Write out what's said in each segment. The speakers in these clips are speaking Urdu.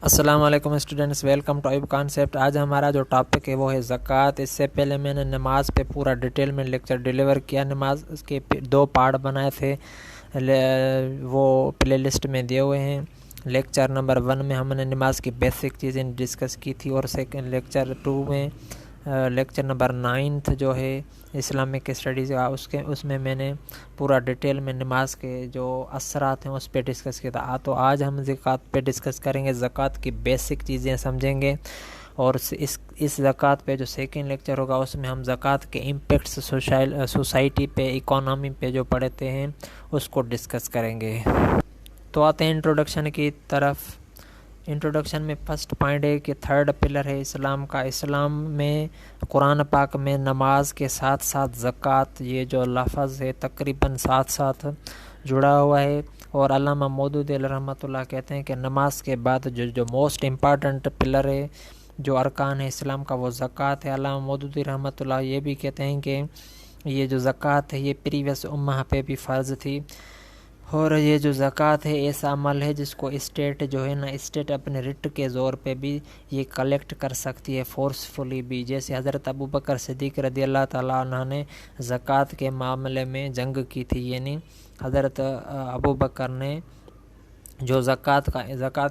السلام علیکم اسٹوڈنٹس، ویلکم ٹو ایب کانسیپٹ۔ آج ہمارا جو ٹاپک ہے وہ ہے زکوٰۃ۔ اس سے پہلے میں نے نماز پہ پورا ڈیٹیل میں لیکچر ڈیلیور کیا۔ نماز کے 2 پارٹ بنائے تھے، وہ پلے لسٹ میں دیے ہوئے ہیں۔ لیکچر نمبر 1 میں ہم نے نماز کی بیسک چیزیں ڈسکس کی تھی، اور سیکنڈ لیکچر 2 میں لیکچر نمبر 9 جو ہے اسلامک اسٹڈیز کا، اس میں نے پورا ڈیٹیل میں نماز کے جو اثرات ہیں اس پہ ڈسکس کیا تھا۔ تو آج ہم زکوٰۃ پہ ڈسکس کریں گے، زکوٰۃ کی بیسک چیزیں سمجھیں گے، اور اس زکوٰۃ پہ جو سیکنڈ لیکچر ہوگا اس میں ہم زکوٰۃ کے امپیکٹس سوسائٹی پہ، اکانومی پہ جو پڑھتے ہیں اس کو ڈسکس کریں گے۔ تو آتے ہیں انٹروڈکشن کی طرف۔ انٹروڈکشن میں فرسٹ پوائنٹ ہے کہ 3rd پلر ہے اسلام کا۔ اسلام میں قرآن پاک میں نماز کے ساتھ ساتھ زکوٰۃ، یہ جو لفظ ہے تقریباً ساتھ جڑا ہوا ہے، اور علامہ مودودی علیہ رحمۃ اللہ کہتے ہیں کہ نماز کے بعد جو موسٹ امپارٹنٹ پلر ہے، جو ارکان ہے اسلام کا، وہ زکوٰۃ ہے۔ علامہ مودودی رحمۃ اللہ یہ بھی کہتے ہیں کہ یہ جو زکوٰۃ ہے یہ پریویس امہ پہ بھی فرض تھی، اور یہ جو زکوٰۃ ہے ایسا عمل ہے جس کو اسٹیٹ جو ہے نا، اسٹیٹ اپنے رٹ کے زور پہ بھی یہ کلیکٹ کر سکتی ہے، فورسفلی بھی۔ جیسے حضرت ابوبکر صدیق رضی اللہ تعالیٰ عنہ نے زکوٰۃ کے معاملے میں جنگ کی تھی، یعنی حضرت ابوبکر نے جو زکوٰۃ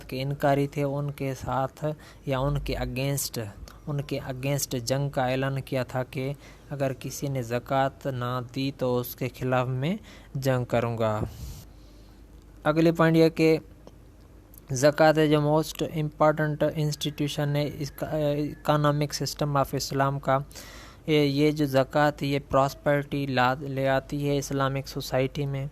کے انکاری تھے ان کے ساتھ یا ان کے اگینسٹ جنگ کا اعلان کیا تھا کہ اگر کسی نے زکوٰۃ نہ دی تو اس کے خلاف میں جنگ کروں گا۔ اگلی پوائنٹ یہ کہ زکوٰۃ جو موسٹ امپارٹنٹ انسٹیٹیوشن ہے اس کا اکنامک سسٹم آف اسلام کا، یہ جو زکوٰۃ یہ پراسپرٹی لے آتی ہے اسلامک سوسائٹی میں،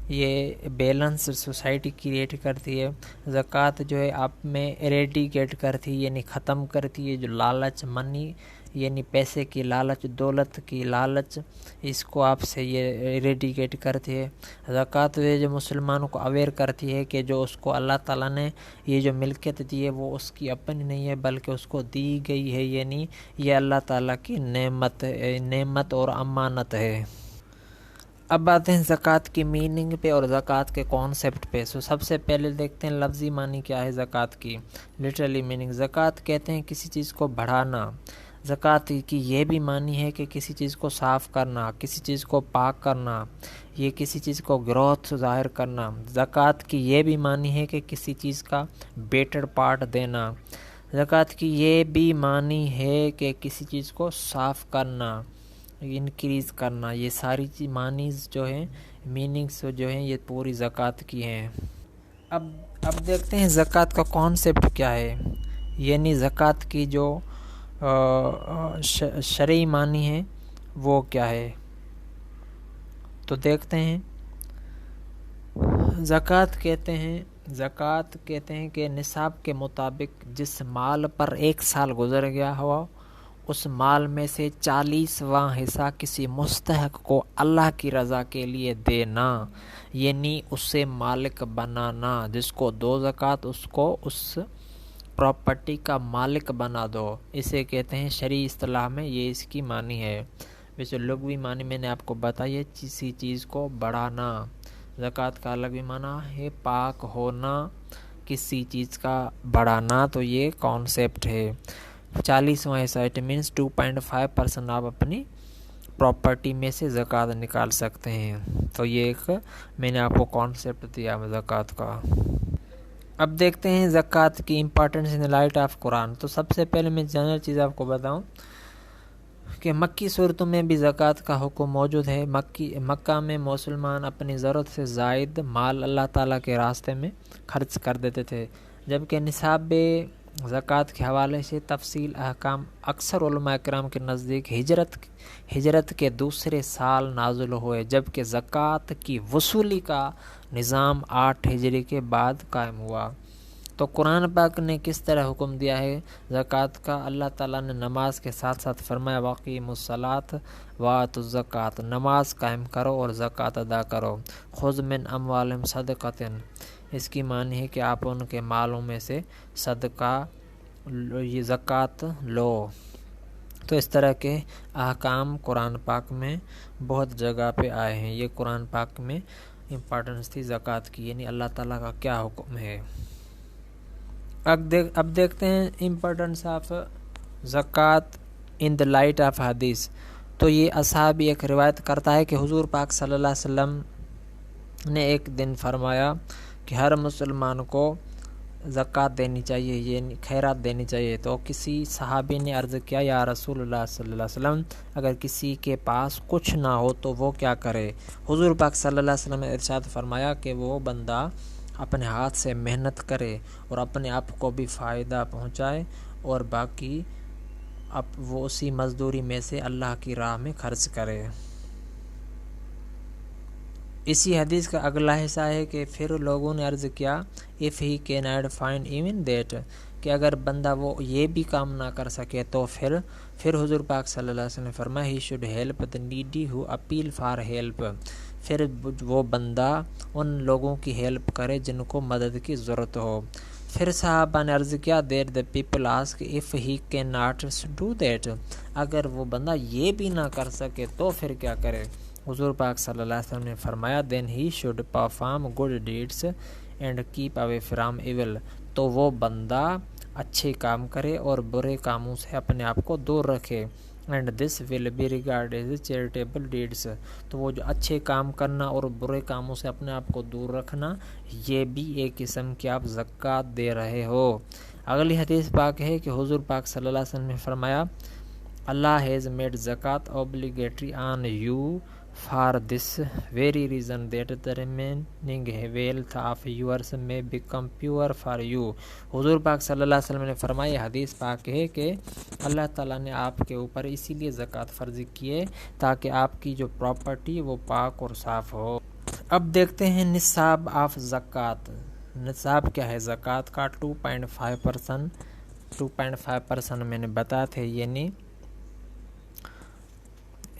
یہ بیلنس سوسائٹی کریٹ کرتی ہے۔ زکوٰۃ جو ہے آپ میں ایریڈیکیٹ کرتی ہے، یعنی ختم کرتی ہے جو لالچ، منی یعنی پیسے کی لالچ، دولت کی لالچ، اس کو آپ سے یہ ایریڈیکیٹ کرتی ہے۔ زکوٰۃ جو مسلمانوں کو اویئر کرتی ہے کہ جو اس کو اللہ تعالیٰ نے یہ جو ملکیت دی ہے وہ اس کی اپنی نہیں ہے بلکہ اس کو دی گئی ہے، یعنی یہ اللہ تعالیٰ کی نعمت اور امانت ہے۔ اب آتے ہیں زکوٰۃ کی میننگ پہ اور زکوٰۃ کے کانسیپٹ پہ۔ سب سے پہلے دیکھتے ہیں لفظی معنی کیا ہے زکوٰۃ کی، لٹرلی میننگ۔ زکوٰۃ کہتے ہیں کسی چیز کو بڑھانا۔ زکوٰۃ کی یہ بھی معنی ہے کہ کسی چیز کو صاف کرنا، کسی چیز کو پاک کرنا، یہ کسی چیز کو گروتھ ظاہر کرنا۔ زکوٰۃ کی یہ بھی معنی ہے کہ کسی چیز کا بیٹر پارٹ دینا۔ زکوٰۃ کی یہ بھی معنی ہے کہ کسی چیز کو صاف کرنا، انکریز کرنا۔ یہ ساری معنیز جو ہیں، میننگس جو ہیں، یہ پوری زکوٰۃ کی ہیں۔ اب دیکھتے ہیں زکوٰۃ کا کانسیپٹ کیا ہے، یعنی زکوٰۃ کی جو شرعی معنی ہے وہ کیا ہے۔ تو دیکھتے ہیں، زکوٰۃ کہتے ہیں کہ نصاب کے مطابق جس مال پر 1 سال گزر گیا ہوا، اس مال میں سے 40واں حصہ کسی مستحق کو اللہ کی رضا کے لیے دینا، یعنی اسے مالک بنانا۔ جس کو دو زکوٰۃ اس کو اس پراپرٹی کا مالک بنا دو، اسے کہتے ہیں شرعی اصطلاح میں یہ اس کی معنی ہے۔ ویسے لغوی معنی میں نے آپ کو بتایا، کسی چیز کو بڑھانا۔ زکوٰۃ کا الگ بھی معنی ہے پاک ہونا، کسی چیز کا بڑھانا، تو یہ کانسیپٹ ہے۔ 40واں حصہ اٹ مینس 2.5% آپ اپنی پراپرٹی میں سے زکوٰۃ نکال سکتے ہیں۔ تو یہ ایک میں نے آپ کو کانسیپٹ دیا زکوٰۃ کا۔ اب دیکھتے ہیں زکوٰۃ کی امپارٹنس ان لائٹ آف قرآن۔ تو سب سے پہلے میں جنرل چیز آپ کو بتاؤں کہ مکی صورتوں میں بھی زکوٰۃ کا حکم موجود ہے۔ مکہ میں مسلمان اپنی ضرورت سے زائد مال اللہ تعالیٰ کے راستے میں خرچ کر دیتے تھے، جبکہ نصاب زکوٰۃ کے حوالے سے تفصیل احکام اکثر علماء کرام کے نزدیک ہجرت کے دوسرے سال نازل ہوئے، جبکہ زکوٰۃ کی وصولی کا نظام 8 ہجری کے بعد قائم ہوا۔ تو قرآن پاک نے کس طرح حکم دیا ہے زکوٰۃ کا؟ اللہ تعالیٰ نے نماز کے ساتھ ساتھ فرمایا وَأَقِیمُوا الصَّلَاةَ وَآتُوا الزَّکَاةَ، نماز قائم کرو اور زکوٰۃ ادا کرو۔ خُذْ مِنْ أَمْوَالِهِمْ صَدَقَةً، اس کی معنی ہے کہ آپ ان کے مالوں میں سے صدقہ، یہ زکوٰۃ لو۔ تو اس طرح کے احکام قرآن پاک میں بہت جگہ پہ آئے ہیں۔ یہ قرآن پاک میں امپارٹنس تھی زکوٰۃ کی، یعنی اللہ تعالیٰ کا کیا حکم ہے۔ اب دیکھتے ہیں امپورٹنس آف زکوٰۃ ان دا لائٹ آف حدیث. تو یہ اصحابی ایک روایت کرتا ہے کہ حضور پاک صلی اللہ علیہ وسلم نے ایک دن فرمایا کہ ہر مسلمان کو زکوٰۃ دینی چاہیے، یہ خیرات دینی چاہیے. تو کسی صحابی نے عرض کیا یا رسول اللہ صلی اللہ علیہ وسلم، اگر کسی کے پاس کچھ نہ ہو تو وہ کیا کرے؟ حضور پاک صلی اللہ علیہ وسلم نے ارشاد فرمایا کہ وہ بندہ اپنے ہاتھ سے محنت کرے اور اپنے آپ کو بھی فائدہ پہنچائے، اور باقی اب وہ اسی مزدوری میں سے اللہ کی راہ میں خرچ کرے. اسی حدیث کا اگلا حصہ ہے کہ پھر لوگوں نے عرض کیا if he cannot find even that، کہ اگر بندہ وہ یہ بھی کام نہ کر سکے تو پھر حضور پاک صلی اللہ علیہ وسلم نے فرمایا he should help the needy who appeal for help، پھر وہ بندہ ان لوگوں کی ہیلپ کرے جن کو مدد کی ضرورت ہو. پھر صحابہ نے عرض کیا دیر the people ask if he cannot do that، اگر وہ بندہ یہ بھی نہ کر سکے تو پھر کیا کرے؟ حضور پاک صلی اللہ علیہ وسلم نے فرمایا then he should perform good deeds and keep away from evil، تو وہ بندہ اچھے کام کرے اور برے کاموں سے اپنے آپ کو دور رکھے. and this will be regarded as charitable deeds، تو وہ جو اچھے کام کرنا اور برے کاموں سے اپنے آپ کو دور رکھنا، یہ بھی ایک قسم کی آپ زکوٰۃ دے رہے ہو. اگلی حدیث پاک ہے کہ حضور پاک صلی اللہ علیہ وسلم نے فرمایا Allah has made zakat obligatory on you for this very reason that the remaining wealth of yours may become pure for you. حضور پاک صلی اللہ علیہ وسلم نے فرمایا حدیث پاک ہے کہ اللہ تعالیٰ نے آپ کے اوپر اسی لیے زکوٰۃ فرض کی ہے تاکہ آپ کی جو پراپرٹی وہ پاک اور صاف ہو. اب دیکھتے ہیں نصاب آف زکوٰۃ. نصاب کیا ہے زکوٰۃ کا؟ 2.5% میں نے بتایا تھے، یعنی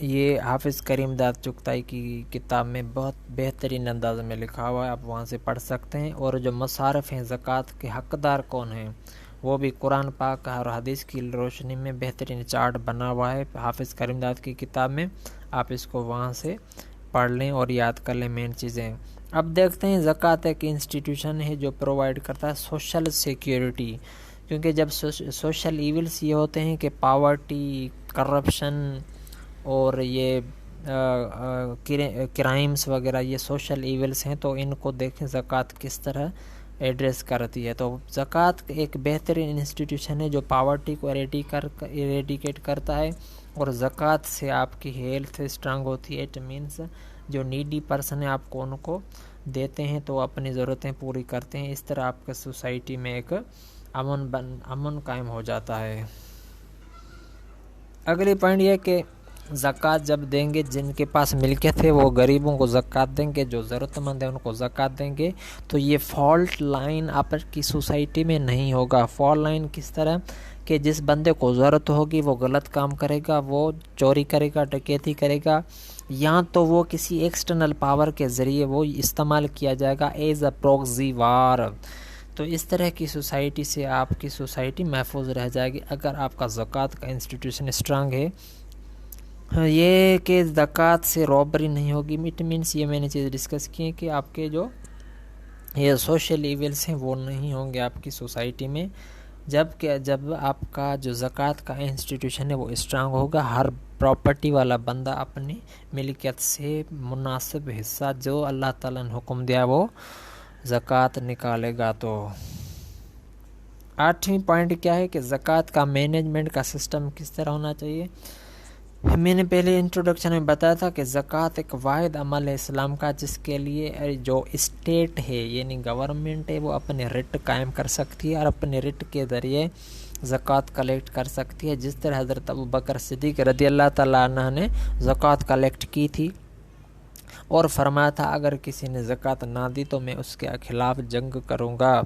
یہ حافظ کریم داد چغتائی کی کتاب میں بہت بہترین انداز میں لکھا ہوا ہے، آپ وہاں سے پڑھ سکتے ہیں. اور جو مصارف ہیں زکوٰۃ کے حقدار کون ہیں وہ بھی قرآن پاک اور حدیث کی روشنی میں بہترین چارٹ بنا ہوا ہے حافظ کریم داد کی کتاب میں، آپ اس کو وہاں سے پڑھ لیں اور یاد کر لیں مین چیزیں. اب دیکھتے ہیں زکوٰۃ ایک انسٹیٹیوشن ہے جو پرووائڈ کرتا ہے سوشل سیکیورٹی، کیونکہ جب سوشل ایونٹس یہ ہوتے ہیں کہ پاورٹی، کرپشن اور یہ کرائمز وغیرہ یہ سوشل ایونٹس ہیں، تو ان کو دیکھیں زکوٰۃ کس طرح ایڈریس کرتی ہے. تو زکوٰۃ ایک بہترین انسٹیٹیوشن ہے جو پاورٹی کو ایریڈیکیٹ کرتا ہے، اور زکوٰۃ سے آپ کی ہیلتھ اسٹرانگ ہوتی ہے. اٹ مینس جو نیڈی پرسن ہے آپ کو ان کو دیتے ہیں تو اپنی ضرورتیں پوری کرتے ہیں، اس طرح آپ کے سوسائٹی میں ایک امن قائم ہو جاتا ہے. اگلی پوائنٹ یہ کہ زکوٰۃ جب دیں گے، جن کے پاس ملکیت ہے وہ غریبوں کو زکوٰۃ دیں گے، جو ضرورت مند ہیں ان کو زکوٰۃ دیں گے. تو یہ فالٹ لائن آپ کی سوسائٹی میں نہیں ہوگا. فالٹ لائن کس طرح کہ جس بندے کو ضرورت ہوگی وہ غلط کام کرے گا، وہ چوری کرے گا، ڈکیتی کرے گا، یا تو وہ کسی ایکسٹرنل پاور کے ذریعے وہ استعمال کیا جائے گا ایز اے پروکسی وار. تو اس طرح کی سوسائٹی سے آپ کی سوسائٹی محفوظ رہ جائے گی اگر آپ کا زکوٰۃ کا انسٹیٹیوشن اسٹرانگ ہے. یہ کہ زکوٰۃ سے رابری نہیں ہوگی، اٹ مینس یہ میں نے چیز ڈسکس کی ہے کہ آپ کے جو یہ سوشل ایونٹس ہیں وہ نہیں ہوں گے آپ کی سوسائٹی میں. جب آپ کا جو زکوٰۃ کا انسٹیٹیوشن ہے وہ اسٹرانگ ہوگا، ہر پراپرٹی والا بندہ اپنی ملکیت سے مناسب حصہ جو اللہ تعالیٰ نے حکم دیا وہ زکوٰۃ نکالے گا. تو 8ویں پوائنٹ کیا ہے کہ زکوٰۃ کا مینجمنٹ کا سسٹم کس طرح ہونا چاہیے. میں نے پہلے انٹروڈکشن میں بتایا تھا کہ زکوٰۃ ایک واحد عمل ہے اسلام کا جس کے لیے جو اسٹیٹ ہے یعنی گورنمنٹ ہے وہ اپنے ریٹ قائم کر سکتی ہے اور اپنے ریٹ کے ذریعے زکوٰۃ کلیکٹ کر سکتی ہے. جس طرح حضرت ابوبکر صدیق رضی اللہ تعالیٰ عنہ نے زکوٰۃ کلیکٹ کی تھی اور فرمایا تھا اگر کسی نے زکوٰۃ نہ دی تو میں اس کے خلاف جنگ کروں گا.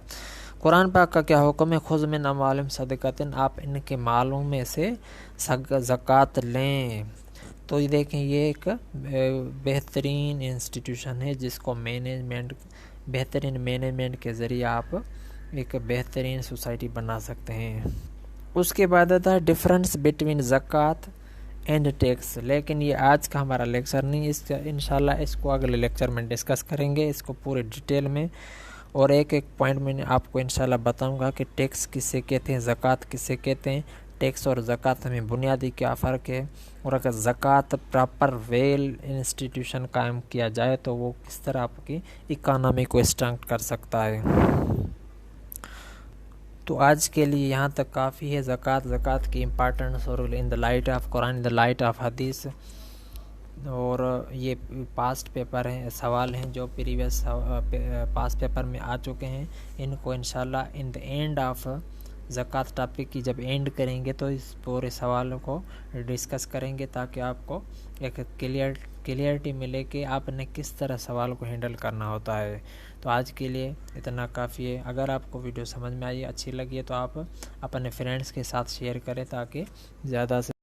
قرآن پاک کا کیا حکم ہے؟ خذ من اموالہم صدقۃ، آپ ان کے مالوں میں سے زکوٰۃ لیں. تو یہ دیکھیں یہ ایک بہترین انسٹیٹیوشن ہے جس کو بہترین مینجمنٹ کے ذریعے آپ ایک بہترین سوسائٹی بنا سکتے ہیں. اس کے بعد آتا ہے ڈفرینس بٹوین زکوٰۃ اینڈ ٹیکس، لیکن یہ آج کا ہمارا لیکچر نہیں، انشاءاللہ اس کو اگلے لیکچر میں ڈسکس کریں گے اس کو پورے ڈیٹیل میں. اور ایک ایک پوائنٹ میں آپ کو انشاءاللہ بتاؤں گا کہ ٹیکس کسے کہتے ہیں، زکوٰۃ کسے کہتے ہیں، ٹیکس اور زکوٰۃ میں بنیادی کیا فرق ہے، اور اگر زکوٰۃ پراپر ویل انسٹیٹیوشن قائم کیا جائے تو وہ کس طرح آپ کی اکانومی کو اسٹرنگتھ کر سکتا ہے۔ تو آج کے لیے یہاں تک کافی ہے۔ زکوٰۃ کی امپارٹنس اور in the light of Quran, in the light of Hadith, اور یہ پاسٹ پیپر ہیں، سوال ہیں جو پریویس پاسٹ پیپر میں آ چکے ہیں، ان کو انشاءاللہ ان دا اینڈ آف زکوٰۃ ٹاپک کی جب اینڈ کریں گے تو اس پورے سوالوں کو ڈسکس کریں گے، تاکہ آپ کو ایک کلیئرٹی ملے کہ آپ نے کس طرح سوال کو ہینڈل کرنا ہوتا ہے۔ تو آج کے لیے اتنا کافی ہے۔ اگر آپ کو ویڈیو سمجھ میں آئی، اچھی لگی ہے، تو آپ اپنے فرینڈس کے ساتھ شیئر کریں تاکہ زیادہ سے